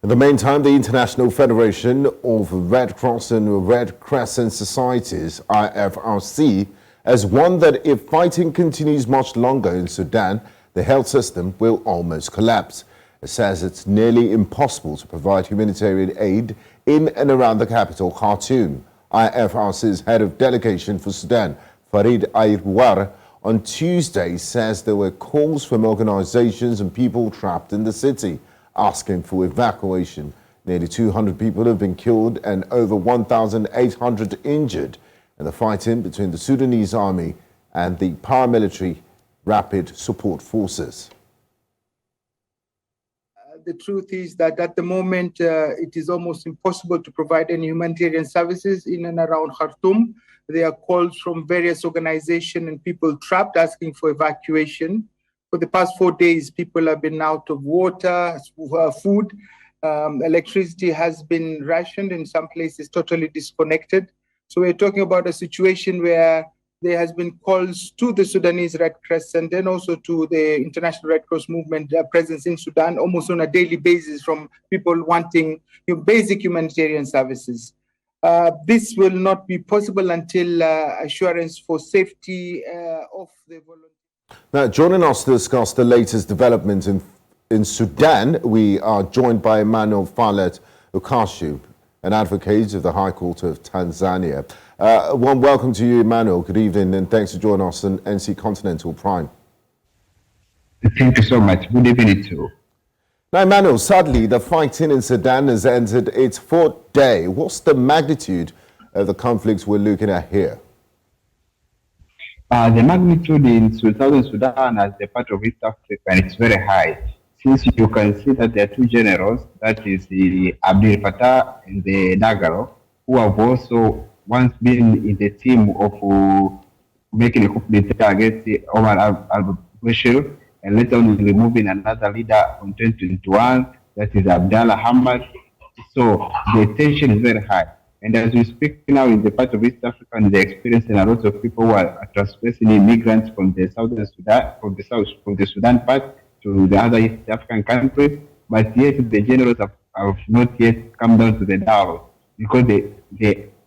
In the meantime, the International Federation of Red Cross and Red Crescent Societies, IFRC, has warned that if fighting continues much longer in Sudan, the health system will almost collapse. It says it's nearly impossible to provide humanitarian aid in and around the capital, Khartoum. IFRC's head of delegation for Sudan, Farid Aiywar, on Tuesday says there were calls from organizations and people trapped in the city asking for evacuation. Nearly 200 people have been killed and over 1,800 injured in the fighting between the Sudanese army and the paramilitary rapid support forces. The truth is that at the moment, it is almost impossible to provide any humanitarian services in and around Khartoum. There are calls from various organizations and people trapped asking for evacuation. For the past 4 days, people have been out of water, food. Electricity has been rationed, in some places totally disconnected. So we're talking about a situation where there has been calls to the Sudanese Red Crescent and also to the International Red Cross movement presence in Sudan almost on a daily basis from people wanting basic humanitarian services. This will not be possible until assurance for safety of the volunteers. Now, joining us to discuss the latest developments in Sudan, we are joined by Emmanuel Phalet, Ukashu, an advocate of the High Court of Tanzania. One welcome to you, Emmanuel. Good evening, and thanks for joining us on NC Continental Prime. Thank you so much. Good evening too. Now, Emmanuel, sadly, the fighting in Sudan has entered its fourth day. What's the magnitude of the conflicts we're looking at here? The magnitude in southern Sudan as a part of East Africa, it's very high. Since you can see that there are two generals, that is the Abdel Fattah and the Dagalo, who have also once been in the team of making a coup d'etat against Omar al-Bashir, and later on removing another leader on 2021, that is Abdallah Hamad. So the tension is very high. And as we speak now in the part of East Africa, and they're experiencing a lot of people who are transferring immigrants from the southern Sudan, from the Sudan part to the other East African countries, but yet the generals have not yet come down to the dialogue because the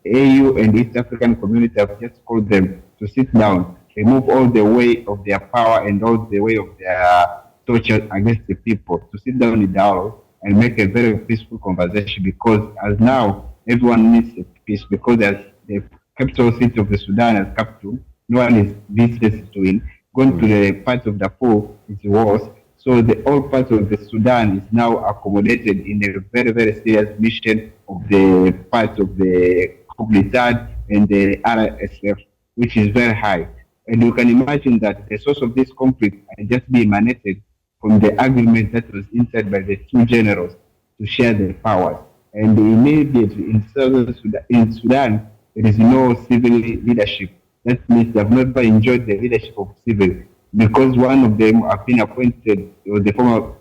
AU and East African community have just called them to sit down, remove all the weight of their power and all the weight of their torture against the people, to sit down in dialogue and make a very peaceful conversation, because as now everyone needs peace, because as the capital city of the Sudan as Khartoum, no one is visited to it. Going to the part of Darfur is worse. So the whole part of the Sudan is now accommodated in a very, very serious mission of the part of the Comunidad and the RSF, which is very high. And you can imagine that the source of this conflict can just be emanated from the agreement that was entered by the two generals to share the powers. And immediately in Sudan, there is no civil leadership. That means they have never enjoyed the leadership of civil, because one of them have been appointed, or the former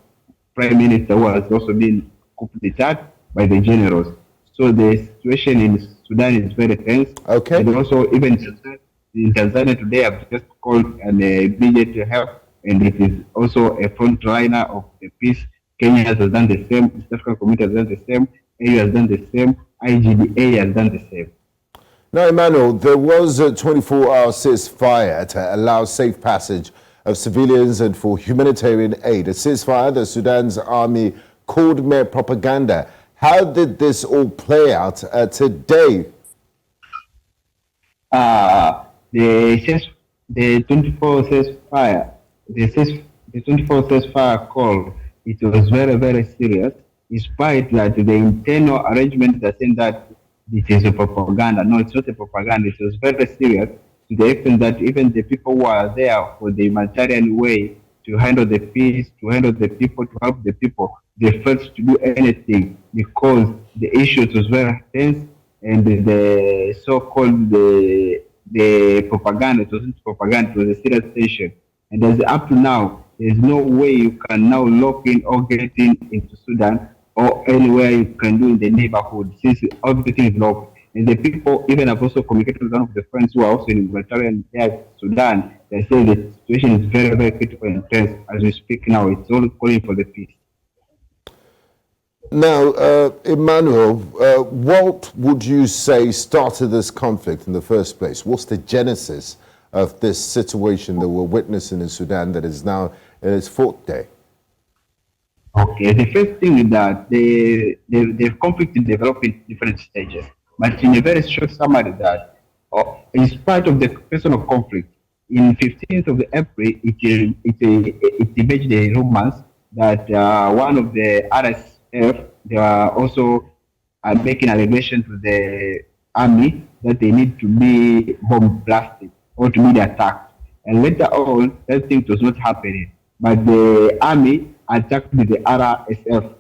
prime minister who has also been coup d'etat by the generals. So the situation in Sudan is very tense. Okay. And also even in Tanzania today, I've just called an immediate help, and it is also a frontliner of the peace. Kenya has done the same, East African community has done the same, AU has done the same, IGDA has done the same. Now, Emmanuel, there was a 24-hour ceasefire to allow safe passage of civilians and for humanitarian aid. A ceasefire the Sudan's army called mere propaganda. How did this all play out today? The 24 ceasefire, the 24 ceasefire call, it was very, very serious, despite that the internal arrangements are saying that it is a propaganda. No, it's not a propaganda. It was very serious, to the extent that even the people who are there for the humanitarian way to handle the peace, to handle the people, to help the people, they failed to do anything because the issue was very tense, and the so-called the propaganda, it wasn't propaganda, it was a serious tension. And as up to now, there's no way you can now lock in or get into Sudan or anywhere you can do in the neighborhood, since everything is locked. And the people even have also communicated with one of the friends who are also in humanitarian there, Sudan. They say the situation is very, very critical and tense as we speak now. It's all calling for the peace. Now, Emmanuel, what would you say started this conflict in the first place? What's the genesis of this situation that we're witnessing in Sudan that is now in its fourth day? Okay, the first thing is that the conflict is developing different stages. But in a very short summary, that in spite of the personal conflict, in 15th of April, it emerged the rumors that one of the RSF, they are also making allegation to the army that they need to be bomb blasted or to be attacked. And later on, that thing was not happening. But the army attacked the RSF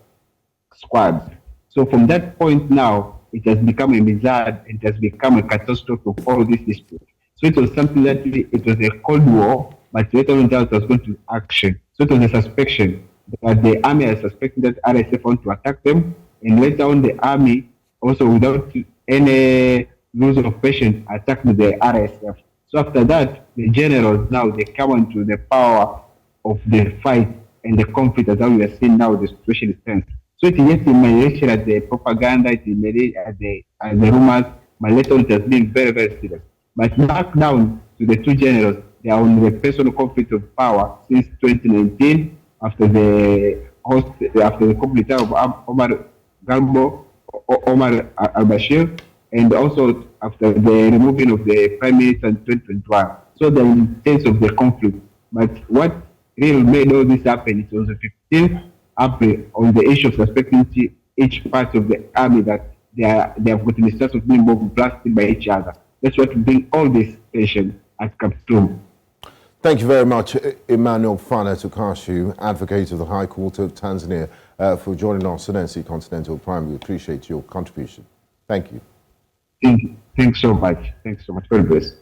squads. So from that point now, it has become a bizarre, it has become a catastrophe of all this dispute. So it was something that it was a Cold War, but later on it was going to action. So it was a suspicion that the army is suspecting that RSF want to attack them, and later on the army, also without any rules of patience, attacked the RSF. So after that, the generals now, they come into the power of the fight and the conflict as we are seeing now, the situation is tense. So it is in relation at the propaganda, it is at the rumors, but later it has been very, very serious. But back down to the two generals, they are on the personal conflict of power since 2019 after the conflict of Omar al-Bashir, and also after the removal of the prime minister in 2021. So the intense of the conflict. But what really made all this happen, it was the 15th April on the issue of suspecting each part of the army that they have got the status of being both blasted by each other. That's what bring all this tension at Khartoum. Thank you very much, Emmanuel Phalet Ukashu, advocate of the High Court of Tanzania, for joining our Sudan Continental Prime. We appreciate your contribution. Thank you. Thanks so much. Thanks so much. Very blessed.